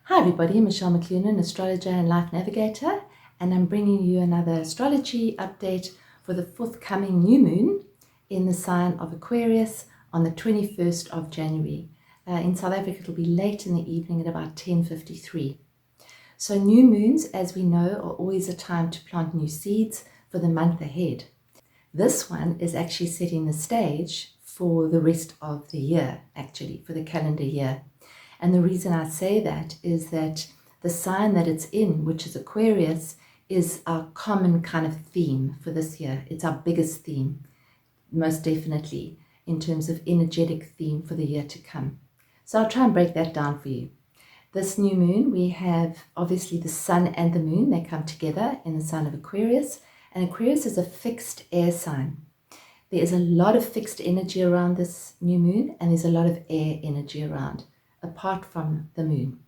Hi everybody, Michelle McClunan, astrologer and life navigator, and I'm bringing you another astrology update for the forthcoming new moon in the sign of Aquarius on the 21st of January. In South Africa it'll be late in the evening at about 10:53. So new moons, as we know, are always a time to plant new seeds for the month ahead. This one is actually setting the stage for the rest of the year, actually, for the calendar year. And the reason I say that is that the sign that it's in, which is Aquarius, is our common kind of theme for this year. It's our biggest theme, most definitely, in terms of energetic theme for the year to come. So I'll try and break that down for you. This new moon, we have obviously the sun and the moon. They come together in the sign of Aquarius. And Aquarius is a fixed air sign. There is a lot of fixed energy around this new moon, and there's a lot of air energy around, apart from the moon.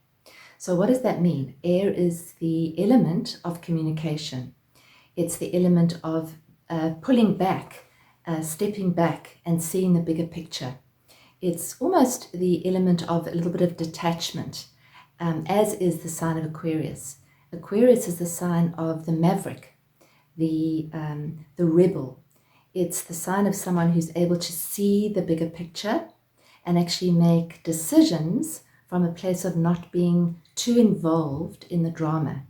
So what does that mean? Air is the element of communication. It's the element of pulling back, stepping back and seeing the bigger picture. It's almost the element of a little bit of detachment, as is the sign of Aquarius. Aquarius is the sign of the maverick, the rebel. It's the sign of someone who's able to see the bigger picture and actually make decisions from a place of not being too involved in the drama.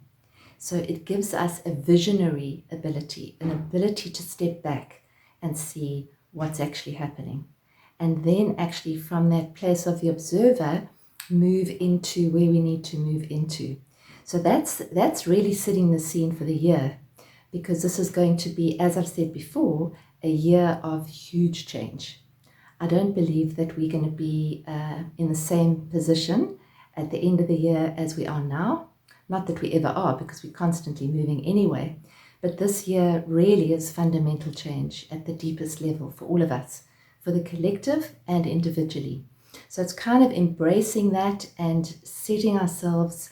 So it gives us a visionary ability, an ability to step back and see what's actually happening. And then actually from that place of the observer, move into where we need to move into. So that's really setting the scene for the year, because this is going to be, as I've said before, a year of huge change. I don't believe that we're going to be in the same position at the end of the year as we are now. Not that we ever are, because we're constantly moving anyway. But this year really is fundamental change at the deepest level for all of us, for the collective and individually. So it's kind of embracing that and setting ourselves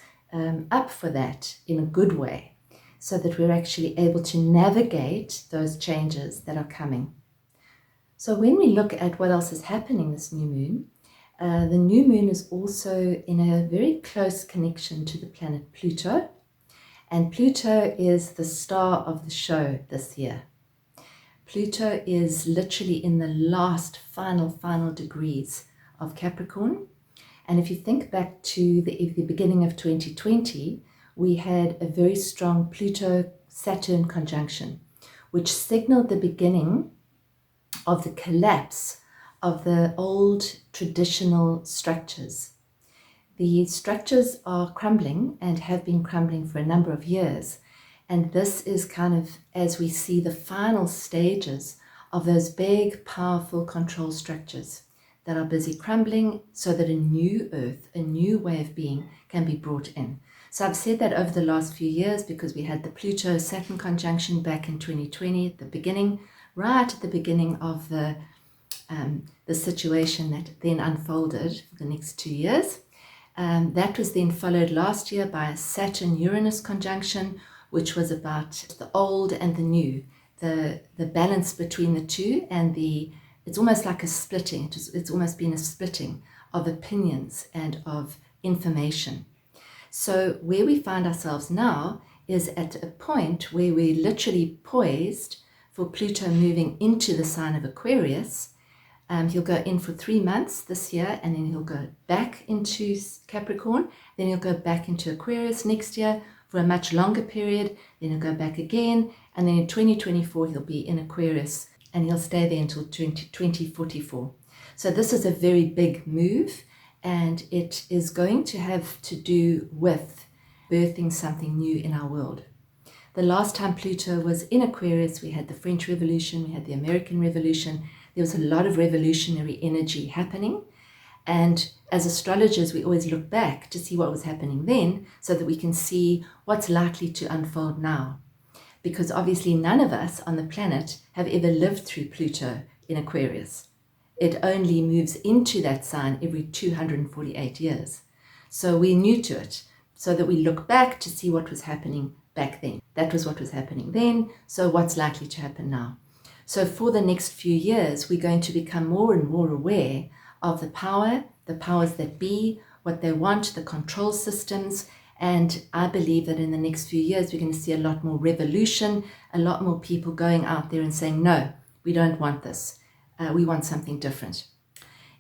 up for that in a good way, so that we're actually able to navigate those changes that are coming. So when we look at what else is happening this new moon, the new moon is also in a very close connection to the planet Pluto. And Pluto is the star of the show this year. Pluto is literally in the last final degrees of Capricorn. And if you think back to the beginning of 2020, we had a very strong Pluto-Saturn conjunction, which signaled the beginning of the collapse of the old traditional structures. The structures are crumbling and have been crumbling for a number of years. And this is kind of as we see the final stages of those big, powerful control structures that are busy crumbling, so that a new earth, a new way of being can be brought in. So I've said that over the last few years, because we had the Pluto-Saturn conjunction back in 2020 at the beginning, right at the beginning of the situation that then unfolded for the next 2 years. That was then followed last year by a Saturn-Uranus conjunction, which was about the old and the new, the balance between the two, and it's almost like a splitting. It's almost been a splitting of opinions and of information. So where we find ourselves now is at a point where we're literally poised for Pluto moving into the sign of Aquarius. He'll go in for 3 months this year, and then he'll go back into Capricorn. Then he'll go back into Aquarius next year for a much longer period. Then he'll go back again. And then in 2024, he'll be in Aquarius, and he'll stay there until 2044. So this is a very big move, and it is going to have to do with birthing something new in our world. The last time Pluto was in Aquarius, we had the French Revolution, we had the American Revolution. There was a lot of revolutionary energy happening. And as astrologers, we always look back to see what was happening then, so that we can see what's likely to unfold now. Because obviously none of us on the planet have ever lived through Pluto in Aquarius. It only moves into that sign every 248 years. So we're new to it, so that we look back to see what was happening back then. That was what was happening then, so what's likely to happen now? So for the next few years, we're going to become more and more aware of the powers that be, what they want, the control systems. And I believe that in the next few years, we're going to see a lot more revolution, a lot more people going out there and saying, no, we don't want this. We want something different.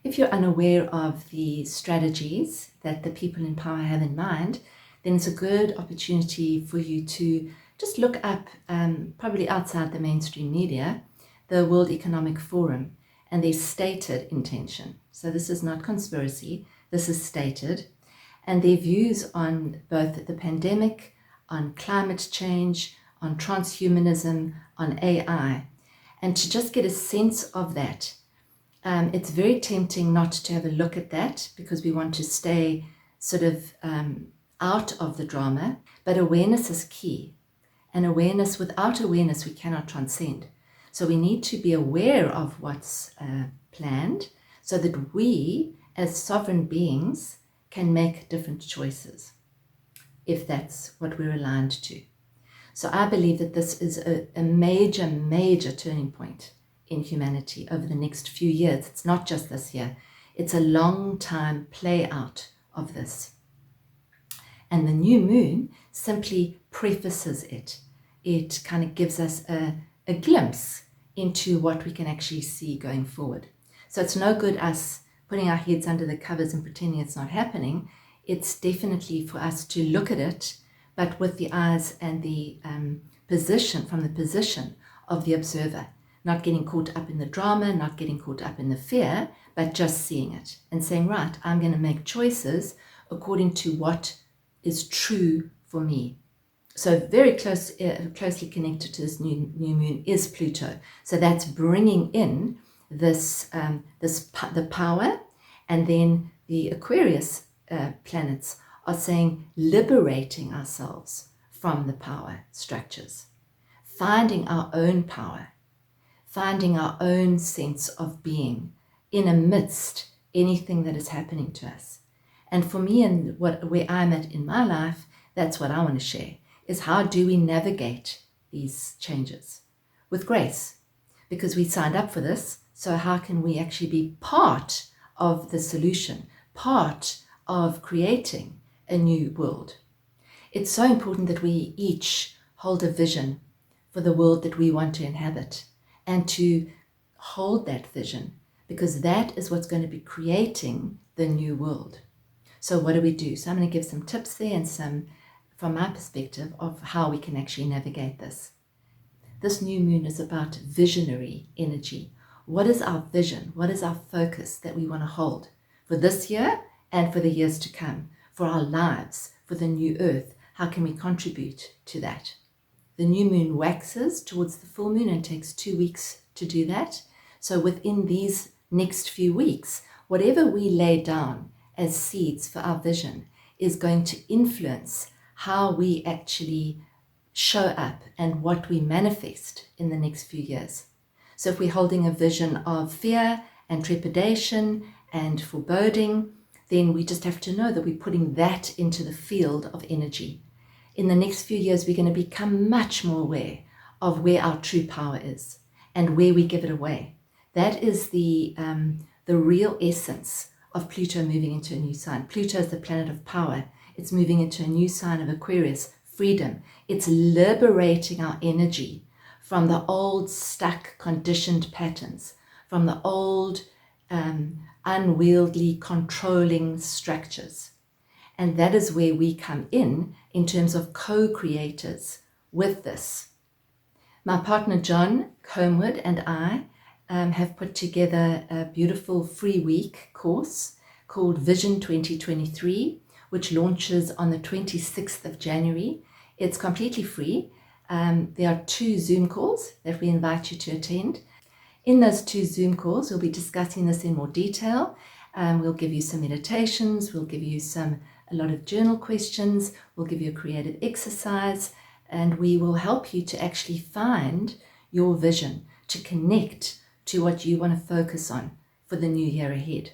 If you're unaware of the strategies that the people in power have in mind, then it's a good opportunity for you to just look up, probably outside the mainstream media, the World Economic Forum and their stated intention. So this is not conspiracy, this is stated. And their views on both the pandemic, on climate change, on transhumanism, on AI. And to just get a sense of that, it's very tempting not to have a look at that because we want to stay sort of out of the drama. But awareness is key. And awareness, without awareness, we cannot transcend. So we need to be aware of what's planned so that we, as sovereign beings, can make different choices, if that's what we're aligned to. So I believe that this is a major, major turning point in humanity over the next few years. It's not just this year. It's a long time play out of this. And the new moon simply prefaces it. It kind of gives us a glimpse into what we can actually see going forward. So it's no good us putting our heads under the covers and pretending it's not happening. It's definitely for us to look at it, but with the eyes and the position, from the position of the observer, not getting caught up in the drama, not getting caught up in the fear, but just seeing it and saying, right, I'm going to make choices according to what is true for me. So very closely connected to this new moon is Pluto. So that's bringing in the power, and then the Aquarius planets are saying liberating ourselves from the power structures, finding our own power, finding our own sense of being in amidst anything that is happening to us. And for me, and where I'm at in my life, that's what I want to share, is how do we navigate these changes with grace? Because we signed up for this. So how can we actually be part of the solution, part of creating a new world? It's so important that we each hold a vision for the world that we want to inhabit and to hold that vision, because that is what's going to be creating the new world. So what do we do? So I'm going to give some tips there and some, from my perspective, of how we can actually navigate this. This new moon is about visionary energy. What is our vision? What is our focus that we want to hold for this year and for the years to come, for our lives, for the new earth? How can we contribute to that? The new moon waxes towards the full moon and takes 2 weeks to do that. So within these next few weeks, whatever we lay down as seeds for our vision is going to influence how we actually show up and what we manifest in the next few years. So if we're holding a vision of fear and trepidation and foreboding, then we just have to know that we're putting that into the field of energy. In the next few years, we're going to become much more aware of where our true power is and where we give it away. That is the real essence of Pluto moving into a new sign. Pluto is the planet of power. It's moving into a new sign of Aquarius, freedom. It's liberating our energy from the old stuck conditioned patterns, from the old unwieldy controlling structures. And that is where we come in terms of co-creators with this. My partner John Combwood and I have put together a beautiful free week course called Vision 2023, which launches on the 26th of January. It's completely free. There are 2 Zoom calls that we invite you to attend. In those 2 Zoom calls, we'll be discussing this in more detail. We'll give you some meditations, we'll give you a lot of journal questions, we'll give you a creative exercise, and we will help you to actually find your vision, to connect to what you want to focus on for the new year ahead.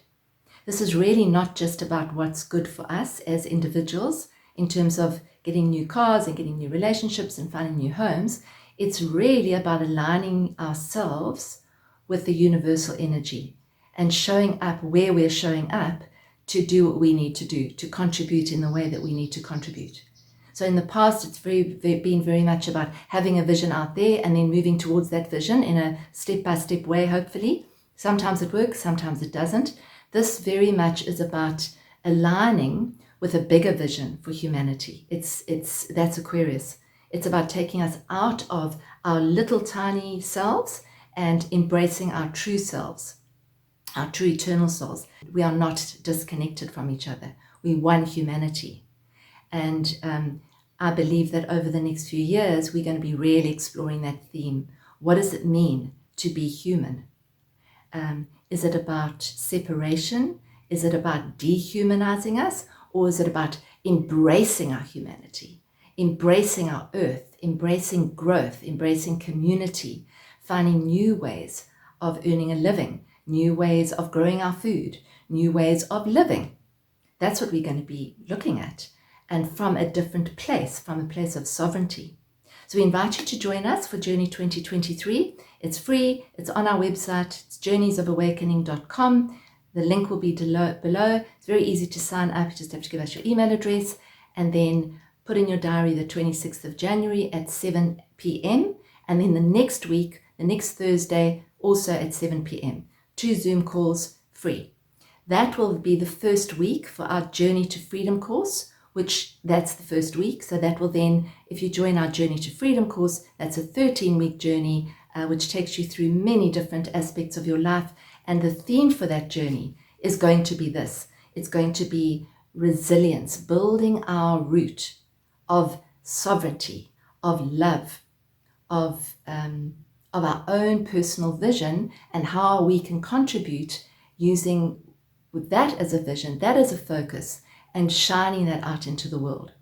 This is really not just about what's good for us as individuals in terms of getting new cars and getting new relationships and finding new homes. It's really about aligning ourselves with the universal energy and showing up where we're showing up to do what we need to do, to contribute in the way that we need to contribute. So in the past, it's been very much about having a vision out there and then moving towards that vision in a step-by-step way, hopefully. Sometimes it works, sometimes it doesn't. This very much is about aligning with a bigger vision for humanity. That's Aquarius. It's about taking us out of our little tiny selves and embracing our true selves, our true eternal souls. We are not disconnected from each other. We're one humanity. And I believe that over the next few years, we're going to be really exploring that theme. What does it mean to be human? Is it about separation? Is it about dehumanizing us? Or is it about embracing our humanity, embracing our earth, embracing growth, embracing community, finding new ways of earning a living, new ways of growing our food, new ways of living? That's what we're going to be looking at. And from a different place, from a place of sovereignty. So we invite you to join us for Journey 2023. It's free. It's on our website. It's journeysofawakening.com. The link will be below. It's very easy to sign up. You just have to give us your email address and then put in your diary the 26th of January at 7 p.m. And then the next week, the next Thursday, also at 7 p.m. 2 Zoom calls free. That will be the first week for our Journey to Freedom course, which that's the first week. So that will then, if you join our Journey to Freedom course, that's a 13-week journey, which takes you through many different aspects of your life. And the theme for that journey is going to be this. It's going to be resilience, building our root of sovereignty, of love, of our own personal vision and how we can contribute using that as a vision, that as a focus, and shining that out into the world.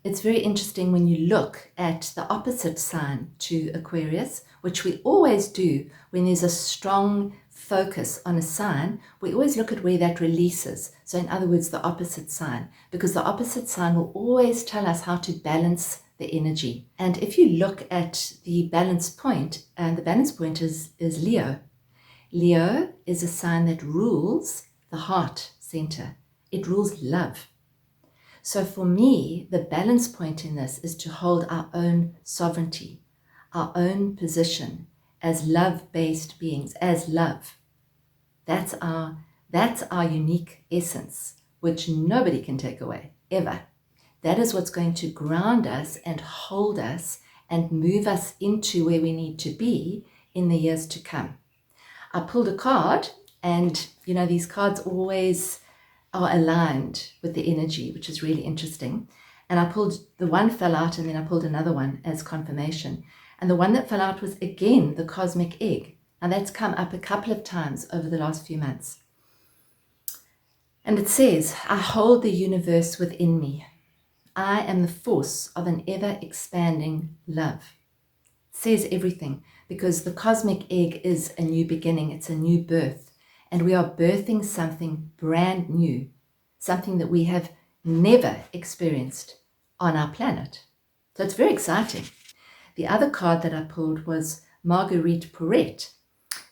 It's very interesting when you look at the opposite sign to Aquarius, which we always do when there's a strong focus on a sign. We always look at where that releases. So in other words, the opposite sign, because the opposite sign will always tell us how to balance the energy. And if you look at the balance point, and the balance point is Leo. Leo is a sign that rules the heart center. It rules love. So for me, the balance point in this is to hold our own sovereignty, our own position as love-based beings, as love. That's our unique essence, which nobody can take away, ever. That is what's going to ground us and hold us and move us into where we need to be in the years to come. I pulled a card, and these cards always are aligned with the energy, which is really interesting. And I pulled, the one fell out, and then I pulled another one as confirmation. And the one that fell out was, again, the cosmic egg. Now that's come up a couple of times over the last few months. And it says, I hold the universe within me. I am the force of an ever-expanding love. It says everything, because the cosmic egg is a new beginning. It's a new birth. And we are birthing something brand new, something that we have never experienced on our planet. So it's very exciting. The other card that I pulled was Marguerite Porete,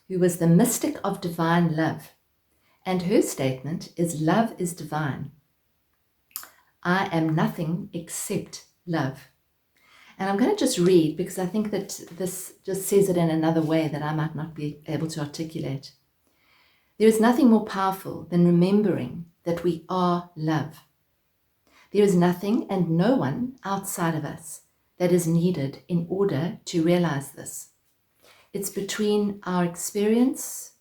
who was the mystic of divine love. And her statement is, love is divine. I am nothing except love. And I'm going to just read, because I think that this just says it in another way that I might not be able to articulate. There is nothing more powerful than remembering that we are love. There is nothing and no one outside of us that is needed in order to realize this. It's between our experience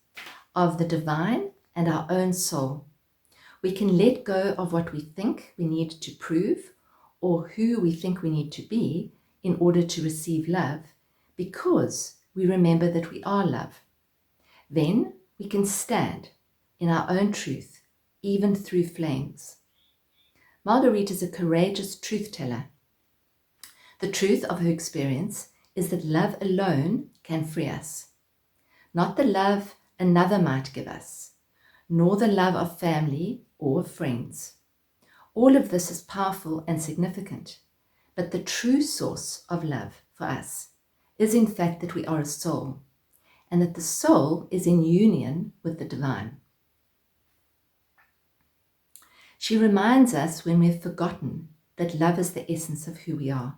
of the divine and our own soul. We can let go of what we think we need to prove or who we think we need to be in order to receive love, because we remember that we are love. Then we can stand in our own truth, even through flames. Marguerite is a courageous truth teller. The truth of her experience is that love alone can free us. Not the love another might give us, nor the love of family or friends. All of this is powerful and significant, but the true source of love for us is in fact that we are a soul, and that the soul is in union with the divine. She reminds us when we've forgotten that love is the essence of who we are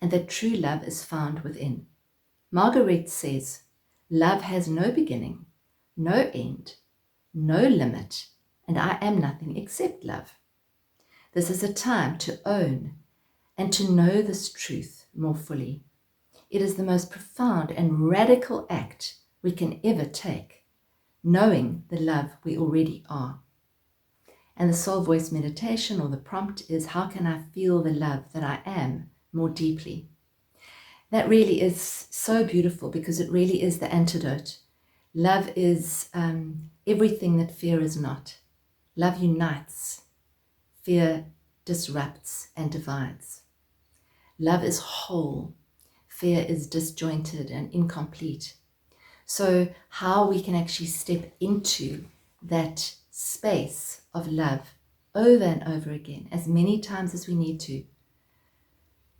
and that true love is found within. Marguerite says, love has no beginning, no end, no limit, and I am nothing except love. This is a time to own and to know this truth more fully. It is the most profound and radical act we can ever take, knowing the love we already are. And the soul voice meditation, or the prompt, is how can I feel the love that I am more deeply? That really is so beautiful because it really is the antidote. Love is everything that fear is not. Love unites. Fear disrupts and divides. Love is whole. Fear is disjointed and incomplete. So how we can actually step into that space of love over and over again, as many times as we need to,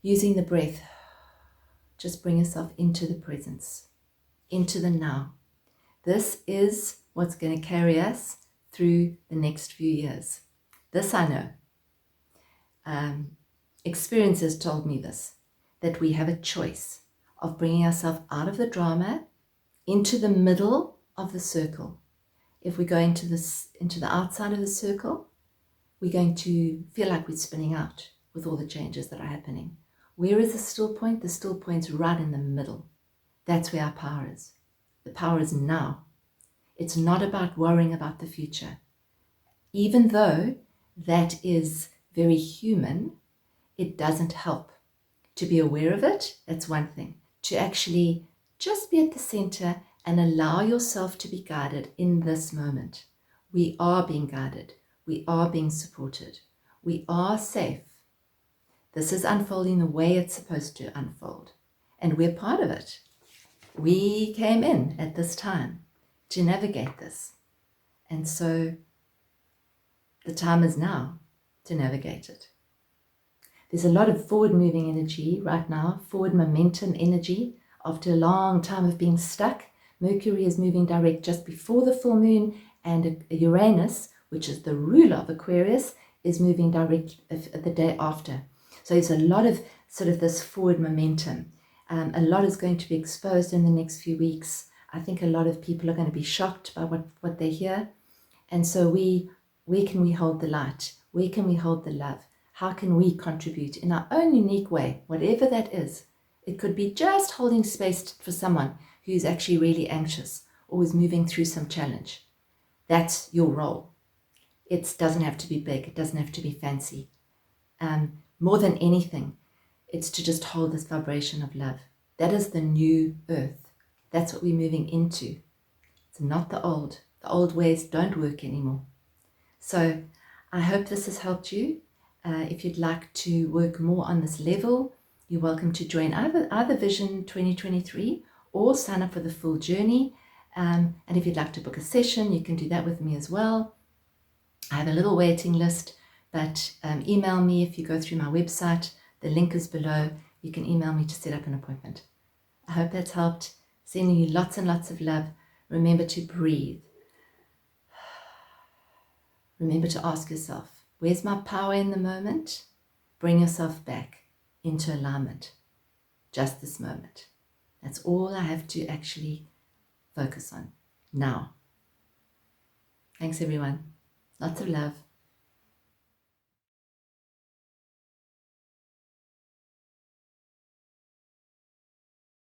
using the breath, just bring yourself into the presence, into the now. This is what's going to carry us through the next few years. This I know. Experience has told me this, that we have a choice of bringing ourselves out of the drama into the middle of the circle. If we go into the outside of the circle, we're going to feel like we're spinning out with all the changes that are happening. Where is the still point? The still point's right in the middle. That's where our power is. The power is now. It's not about worrying about the future. Even though that is very human, it doesn't help. To be aware of it, that's one thing. To actually just be at the center and allow yourself to be guided in this moment. We are being guided. We are being supported. We are safe. This is unfolding the way it's supposed to unfold. And we're part of it. We came in at this time to navigate this. And so the time is now to navigate it. There's a lot of forward moving energy right now, forward momentum energy. After a long time of being stuck, Mercury is moving direct just before the full moon, and Uranus, which is the ruler of Aquarius, is moving direct the day after. So there's a lot of sort of this forward momentum. A lot is going to be exposed in the next few weeks. I think a lot of people are going to be shocked by what they hear. And so where can we hold the light? Where can we hold the love? How can we contribute in our own unique way, whatever that is? It could be just holding space for someone who's actually really anxious or is moving through some challenge. That's your role. It doesn't have to be big. It doesn't have to be fancy. More than anything, it's to just hold this vibration of love. That is the new earth. That's what we're moving into. It's not the old. The old ways don't work anymore. So I hope this has helped you. If you'd like to work more on this level, you're welcome to join either Vision 2023 or sign up for the full journey. And if you'd like to book a session, you can do that with me as well. I have a little waiting list, but email me if you go through my website. The link is below. You can email me to set up an appointment. I hope that's helped. Sending you lots and lots of love. Remember to breathe. Remember to ask yourself, where's my power in the moment? Bring yourself back into alignment. Just this moment. That's all I have to actually focus on now. Thanks everyone. Lots of love.